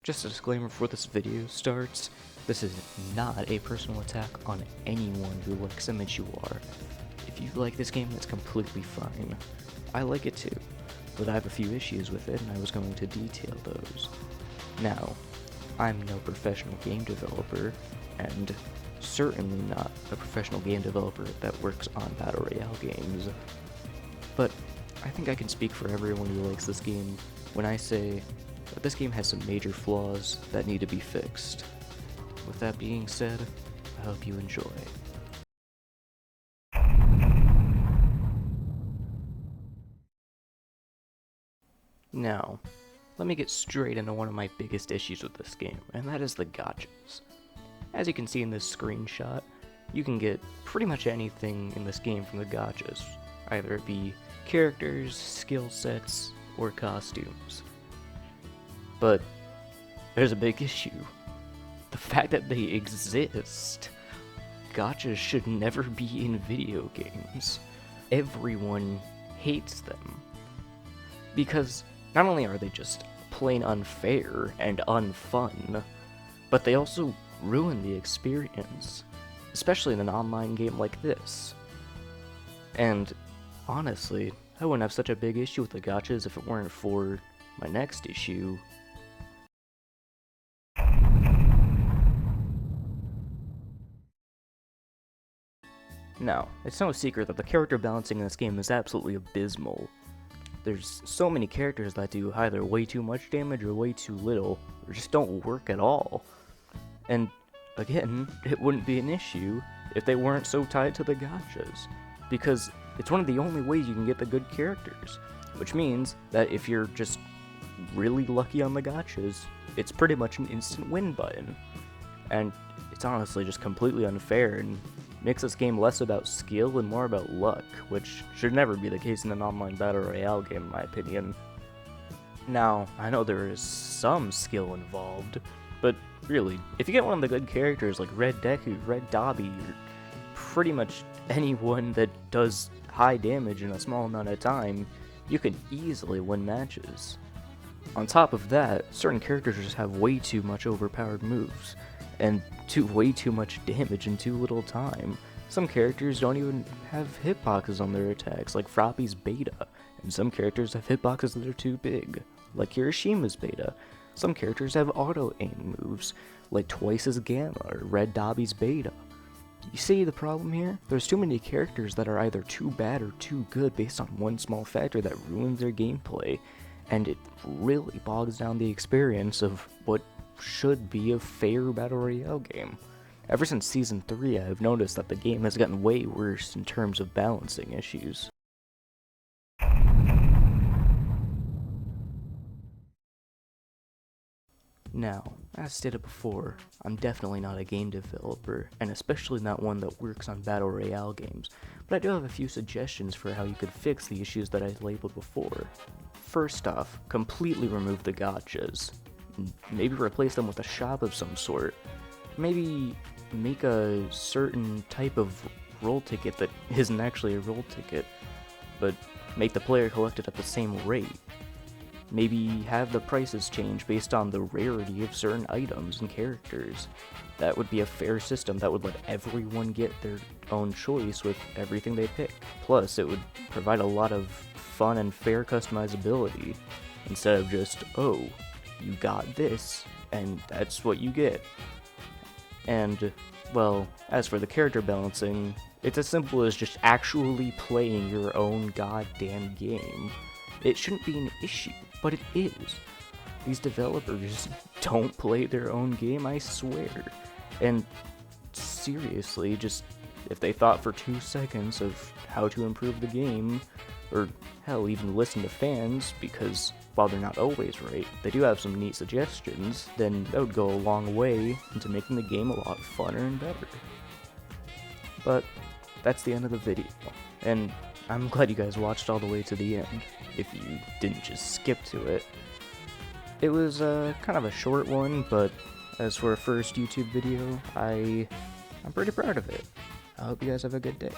Just a disclaimer before this video starts, this is not a personal attack on anyone who likes MHUR. If you like this game, that's completely fine. I like it too, but I have a few issues with it and I was going to detail those. Now, I'm no professional game developer, and certainly not a professional game developer that works on Battle Royale games, but I think I can speak for everyone who likes this game when I say that this game has some major flaws that need to be fixed. With that being said, I hope you enjoy. Now, let me get straight into one of my biggest issues with this game, and that is the gotchas. As you can see in this screenshot, you can get pretty much anything in this game from the gotchas, either it be characters, skill sets, or costumes. But there's a big issue. The fact that they exist. Gotchas should never be in video games. Everyone hates them. Because not only are they just plain unfair and unfun, but they also ruin the experience, especially in an online game like this. And honestly, I wouldn't have such a big issue with the gotchas if it weren't for my next issue. Now, it's no secret that the character balancing in this game is absolutely abysmal. There's so many characters that do either way too much damage or way too little, or just don't work at all. And again, it wouldn't be an issue if they weren't so tied to the gotchas, because it's one of the only ways you can get the good characters, which means that if you're just really lucky on the gotchas, it's pretty much an instant win button. And it's honestly just completely unfair and makes this game less about skill and more about luck, which should never be the case in an online Battle Royale game in my opinion. Now, I know there is some skill involved, but really, if you get one of the good characters like Red Deku, Red Dobby, or pretty much anyone that does high damage in a small amount of time, you can easily win matches. On top of that, certain characters just have way too much overpowered moves, and do way too much damage in too little time. Some characters don't even have hitboxes on their attacks, like Froppy's beta, and some characters have hitboxes that are too big, like Kirishima's beta. Some characters have auto-aim moves, like Twice's Gamma or Red Dobby's beta. You see the problem here? There's too many characters that are either too bad or too good based on one small factor that ruins their gameplay, and it really bogs down the experience of what should be a fair Battle Royale game. Ever since Season 3, I have noticed that the game has gotten way worse in terms of balancing issues. Now, as stated before, I'm definitely not a game developer, and especially not one that works on Battle Royale games, but I do have a few suggestions for how you could fix the issues that I labeled before. First off, completely remove the gotchas. Maybe replace them with a shop of some sort. Maybe make a certain type of roll ticket that isn't actually a roll ticket, but make the player collect it at the same rate. Maybe have the prices change based on the rarity of certain items and characters. That would be a fair system that would let everyone get their own choice with everything they pick. Plus, it would provide a lot of fun and fair customizability, instead of just, oh, you got this, and that's what you get. And, well, as for the character balancing, it's as simple as just actually playing your own goddamn game. It shouldn't be an issue, but it is. These developers don't play their own game, I swear. And seriously, just if they thought for 2 seconds of how to improve the game, or hell, even listen to fans, because while they're not always right, they do have some neat suggestions, then that would go a long way into making the game a lot funner and better. But that's the end of the video, and I'm glad you guys watched all the way to the end, if you didn't just skip to it. It was kind of a short one, but as for a first YouTube video, I'm pretty proud of it. I hope you guys have a good day.